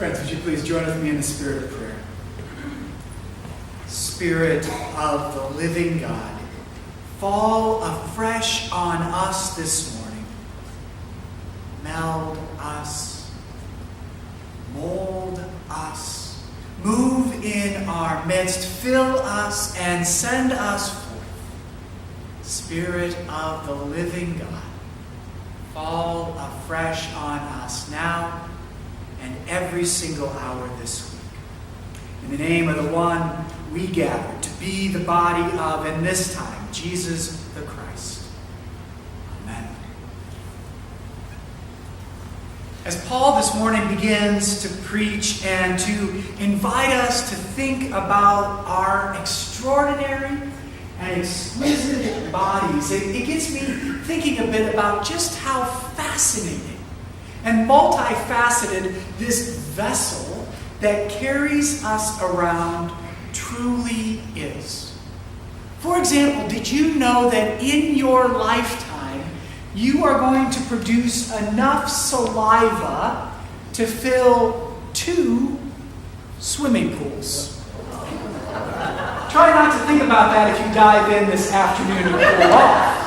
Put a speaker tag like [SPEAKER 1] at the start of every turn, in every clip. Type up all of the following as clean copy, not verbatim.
[SPEAKER 1] Friends, would you please join with me in the spirit of prayer? Spirit of the living God, fall afresh on us this morning. Meld us, mold us, move in our midst, fill us, and send us forth. Spirit of the living God, fall afresh on us now and every single hour this week. In the name of the one we gather to be the body of, and this time, Jesus the Christ. Amen. As Paul this morning begins to preach and to invite us to think about our extraordinary and exquisite bodies, it gets me thinking a bit about just how fascinating and multifaceted this vessel that carries us around truly is. For example, did you know that in your lifetime you are going to produce enough saliva to fill 2 swimming pools? Try not to think about that if you dive in this afternoon and cool off.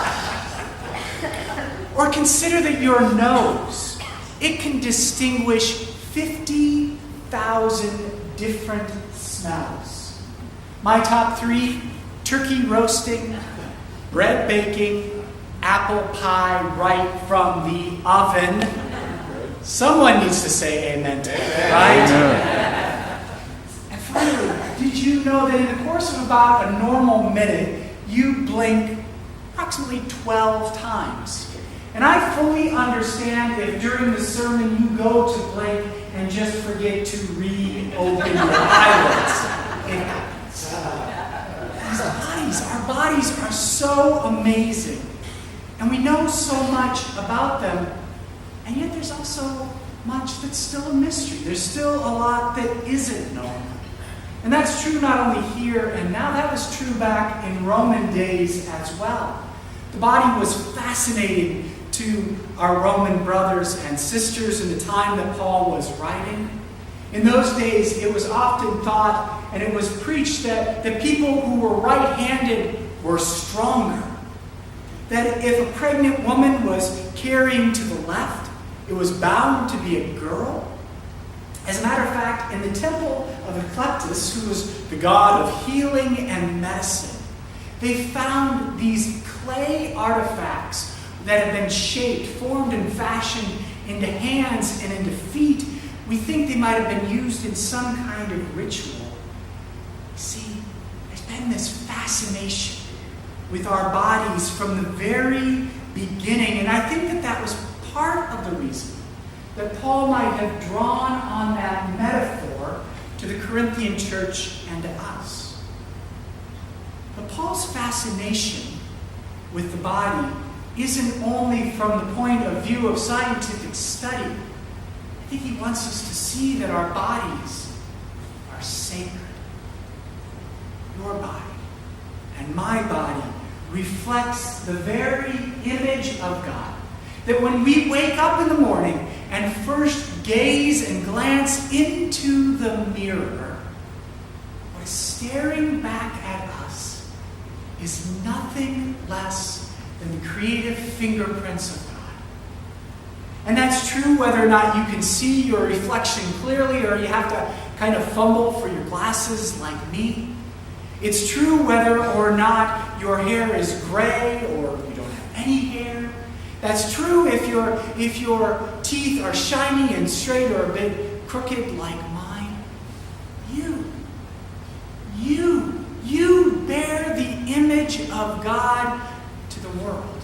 [SPEAKER 1] Or consider that your nose, it can distinguish 50,000 different smells. My top 3: turkey roasting, bread baking, apple pie right from the oven. Someone needs to say amen to that, right? And finally, did you know that in the course of about a normal minute, you blink approximately 12 times? And I fully understand if during the sermon you go to blink and just forget to reopen your eyelids. It happens. Our bodies are so amazing. And we know so much about them. And yet there's also much that's still a mystery. There's still a lot that isn't known. And that's true not only here and now, that was true back in Roman days as well. The body was fascinating to our Roman brothers and sisters in the time that Paul was writing. In those days, it was often thought and it was preached that the people who were right-handed were stronger. That if a pregnant woman was carrying to the left, it was bound to be a girl. As a matter of fact, in the temple of Eclectus, who was the god of healing and medicine, they found these clay artifacts that have been shaped, formed, and fashioned into hands and into feet. We think they might have been used in some kind of ritual. See, there's been this fascination with our bodies from the very beginning, and I think that that was part of the reason that Paul might have drawn on that metaphor to the Corinthian church and to us. But Paul's fascination with the body isn't only from the point of view of scientific study. I think he wants us to see that our bodies are sacred. Your body and my body reflects the very image of God. That when we wake up in the morning and first gaze and glance into the mirror, what is staring back at us is nothing less than the creative fingerprints of God. And that's true whether or not you can see your reflection clearly or you have to kind of fumble for your glasses like me. It's true whether or not your hair is gray or you don't have any hair. That's true if your teeth are shiny and straight or a bit crooked like mine. You bear the image of God to the world.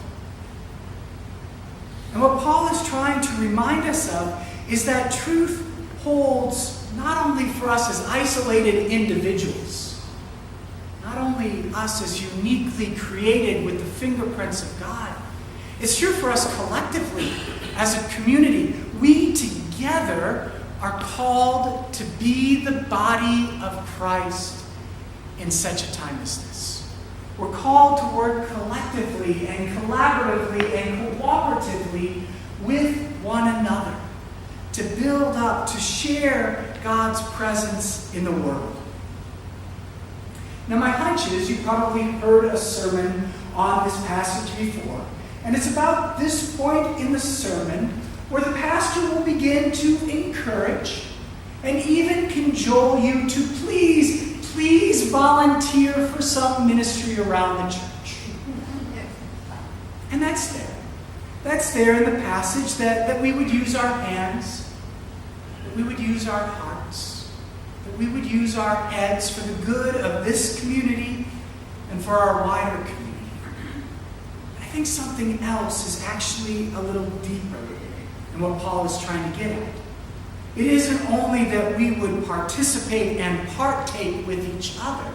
[SPEAKER 1] And what Paul is trying to remind us of is that truth holds not only for us as isolated individuals, not only us as uniquely created with the fingerprints of God. It's true for us collectively as a community. We together are called to be the body of Christ in such a time as this. We're called to work collectively and collaboratively and cooperatively with one another. to build up, to share God's presence in the world. Now, my hunch is you've probably heard a sermon on this passage before, and it's about this point in the sermon where the pastor will begin to encourage and even cajole you to please volunteer for some ministry around the church. And that's there. That's there in the passage that we would use our hands, that we would use our hearts, that we would use our heads for the good of this community and for our wider community. I think something else is actually a little deeper than what Paul is trying to get at. It isn't only that we would participate and partake with each other,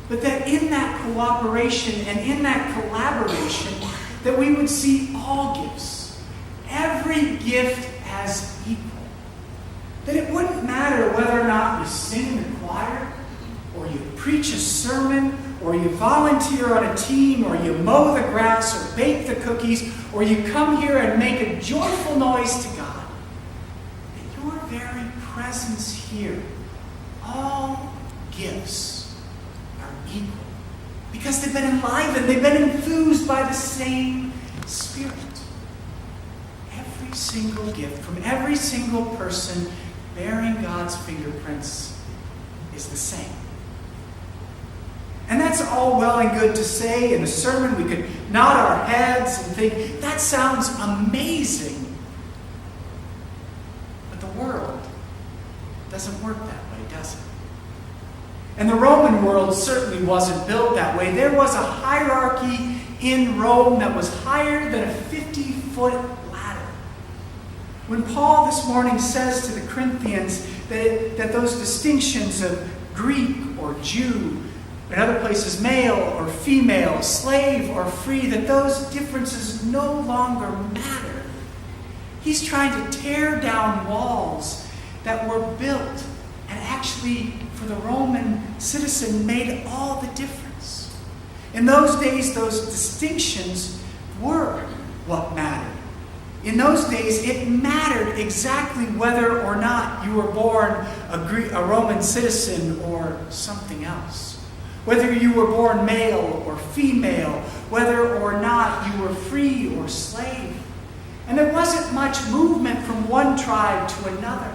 [SPEAKER 1] but that in that cooperation and in that collaboration, that we would see all gifts, every gift as equal. That it wouldn't matter whether or not you sing in the choir, or you preach a sermon, or you volunteer on a team, or you mow the grass, or bake the cookies, or you come here and make a joyful noise to God. That your very presence here, all gifts are equal. Because they've been enlivened, they've been enthused by the same Spirit. Every single gift from every single person bearing God's fingerprints is the same. And that's all well and good to say in the sermon. We could nod our heads and think, that sounds amazing. But the world doesn't work that way, does it? And the Roman world certainly wasn't built that way. There was a hierarchy in Rome that was higher than a 50-foot ladder. When Paul this morning says to the Corinthians that those distinctions of Greek or Jew, in other places male or female, slave or free, that those differences no longer matter, he's trying to tear down walls that were built and actually, for the Roman citizen, made all the difference. In those days, those distinctions were what mattered. In those days, it mattered exactly whether or not you were born a Roman citizen or something else. Whether you were born male or female, whether or not you were free or slave. And there wasn't much movement from one tribe to another.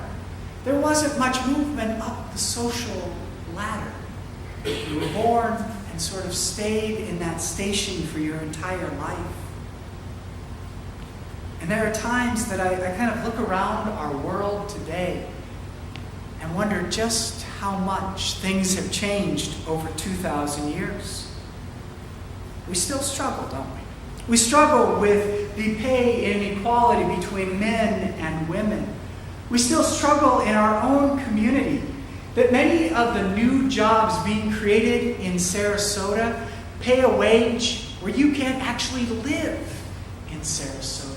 [SPEAKER 1] There wasn't much movement up the social ladder. You were born and sort of stayed in that station for your entire life. And there are times that I kind of look around our world today and wonder just how much things have changed over 2,000 years. We still struggle, don't we? We struggle with the pay inequality between men and women. We still struggle in our own community that many of the new jobs being created in Sarasota pay a wage where you can't actually live in Sarasota.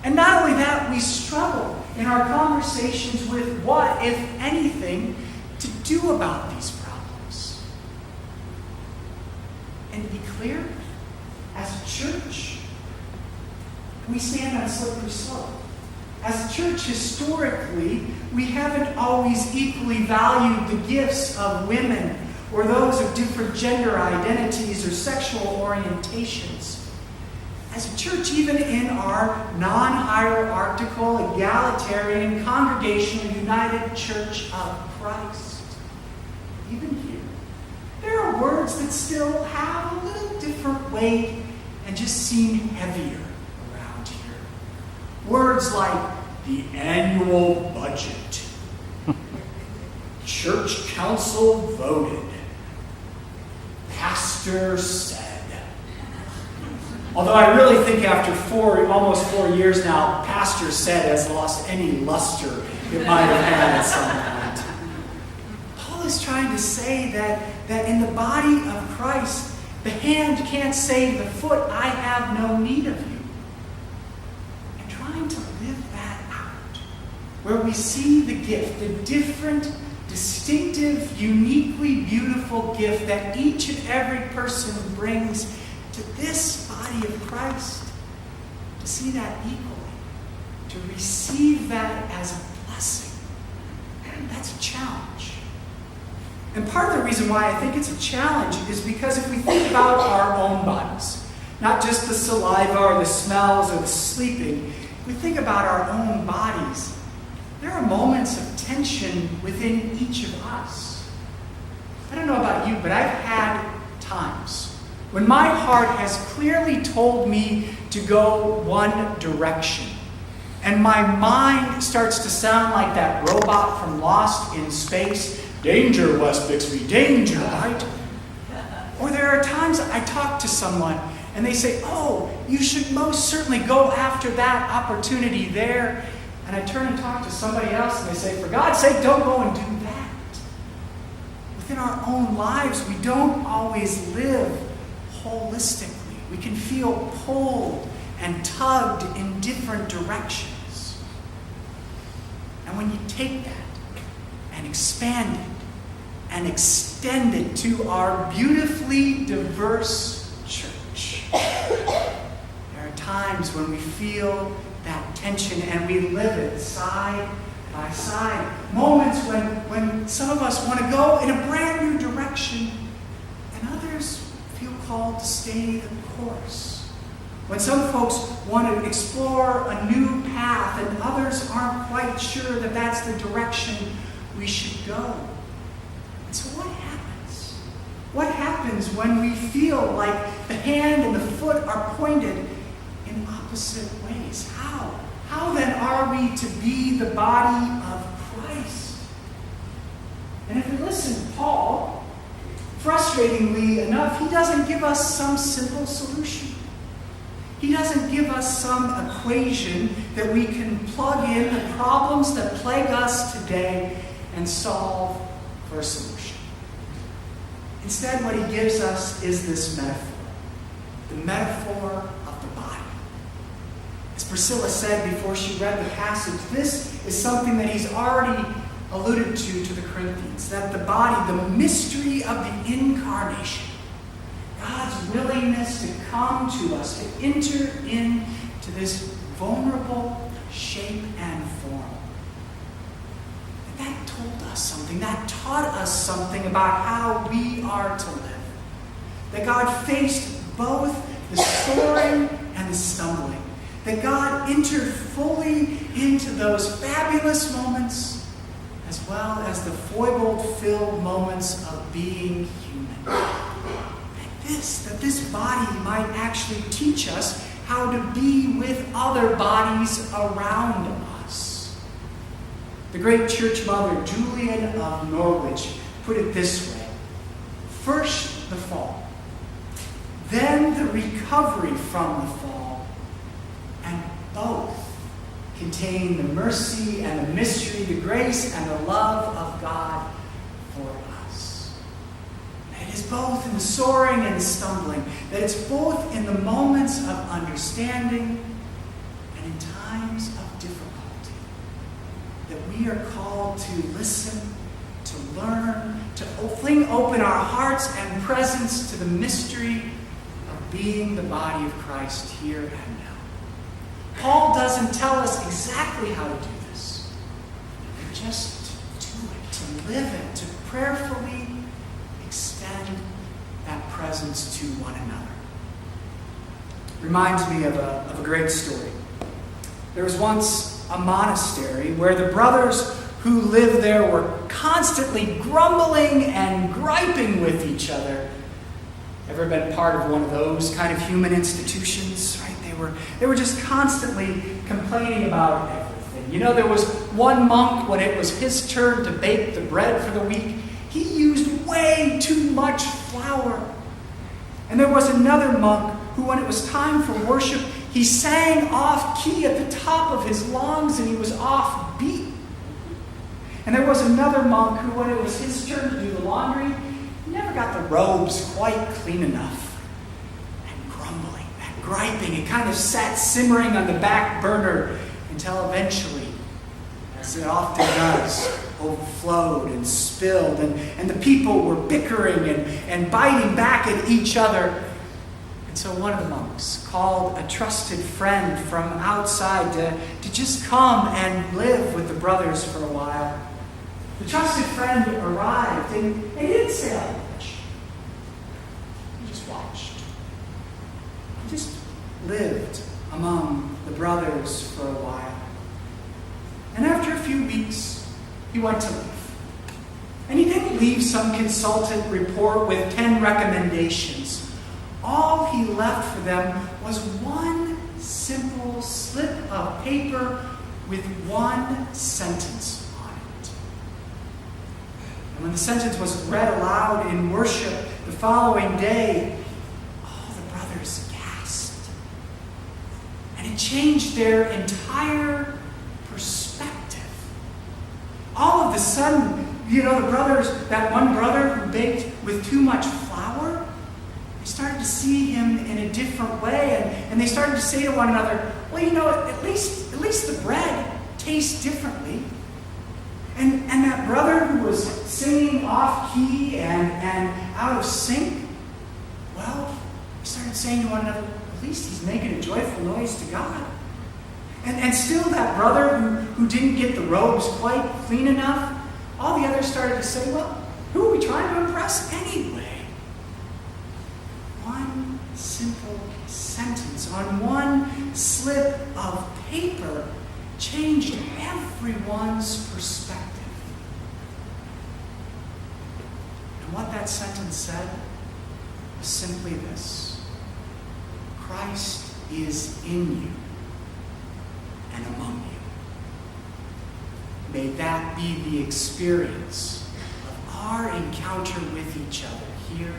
[SPEAKER 1] And not only that, we struggle in our conversations with what, if anything, to do about these problems. And to be clear, as a church, we stand on a slippery slope. As a church, historically, we haven't always equally valued the gifts of women or those of different gender identities or sexual orientations. As a church, even in our non-hierarchical, egalitarian, congregational, united Church of Christ, even here, there are words that still have a little different weight and just seem heavier around here. Words like the annual budget, church council voted, pastor said. Although I really think after almost 4 years now, pastor said has lost any luster it might have had at some point. Paul is trying to say that in the body of Christ, the hand can't say to the foot, I have no need of you. And trying to live that out, where we see the gift, the different, distinctive, uniquely beautiful gift that each and every person brings to this body of Christ, to see that equally, to receive that as a blessing. And that's a challenge. And part of the reason why I think it's a challenge is because if we think about our own bodies, not just the saliva or the smells or the sleeping, if we think about our own bodies, there are moments of tension within each of us. I don't know about you, but I've had times when my heart has clearly told me to go one direction, and my mind starts to sound like that robot from Lost in Space. Danger, West Bixby, danger, right? Or there are times I talk to someone and they say, oh, you should most certainly go after that opportunity there. And I turn and talk to somebody else and they say, for God's sake, don't go and do that. Within our own lives, we don't always live holistically. We can feel pulled and tugged in different directions. And when you take that and expand it and extend it to our beautifully diverse church, there are times when we feel that tension and we live it side by side. Moments when some of us want to go in a brand new direction and others feel called to stay the course. When some folks want to explore a new path and others aren't quite sure that that's the direction we should go. And so what happens? What happens when we feel like the hand and the foot are pointed in opposite ways? How? How then are we to be the body of Christ? And if we listen to Paul, frustratingly enough, he doesn't give us some simple solution. He doesn't give us some equation that we can plug in the problems that plague us today and solve for a solution. Instead, what he gives us is this metaphor, the metaphor of the body. As Priscilla said before she read the passage, this is something that he's already alluded to the Corinthians, that the body, the mystery of the incarnation, God's willingness to come to us, to enter into this vulnerable shape and form. That told us something. That taught us something about how we are to live. That God faced both the soaring and the stumbling. That God entered fully into those fabulous moments as well as the foible-filled moments of being human. That this body might actually teach us how to be with other bodies around us. The great church mother, Julian of Norwich, put it this way. First the fall, then the recovery from the fall, and both contain the mercy and the mystery, the grace and the love of God for us. It is both in the soaring and the stumbling, that it's both in the moments of understanding and in times of difficulty, that we are called to listen, to learn, to fling open our hearts and presence to the mystery of being the body of Christ here and now. Paul doesn't tell us exactly how to do this, but just to do it, to live it, to prayerfully extend that presence to one another. Reminds me of a great story. There was once a monastery where the brothers who lived there were constantly grumbling and griping with each other. Ever been part of one of those kind of human institutions, right? They were just constantly complaining about everything. You know, there was one monk, when it was his turn to bake the bread for the week, he used way too much flour. And there was another monk who, when it was time for worship, he sang off key at the top of his lungs and he was off beat. And there was another monk who, when it was his turn to do the laundry, he never got the robes quite clean enough. And grumbling, that griping, it kind of sat simmering on the back burner until eventually, as it often does, overflowed and spilled, and the people were bickering and biting back at each other. And so one of the monks called a trusted friend from outside to just come and live with the brothers for a while. The trusted friend arrived, and he didn't say much. He just watched. He just lived among the brothers for a while. And after a few weeks, he went to leave. And he didn't leave some consultant report with 10 recommendations. All he left for them was one simple slip of paper with one sentence on it. And when the sentence was read aloud in worship the following day, all the brothers gasped. And it changed their entire perspective. All of a sudden, the brothers, that one brother who baked with too much flour, they started to see him in a different way, and they started to say to one another, well, at least the bread tastes differently. And that brother who was singing off key and out of sync, well, they started saying to one another, at least he's making a joyful noise to God. And still that brother who didn't get the robes quite clean enough, all the others started to say, well, who are we trying to impress anyway? One simple sentence on one slip of paper changed everyone's perspective. And what that sentence said was simply this: Christ is in you and among you. May that be the experience of our encounter with each other here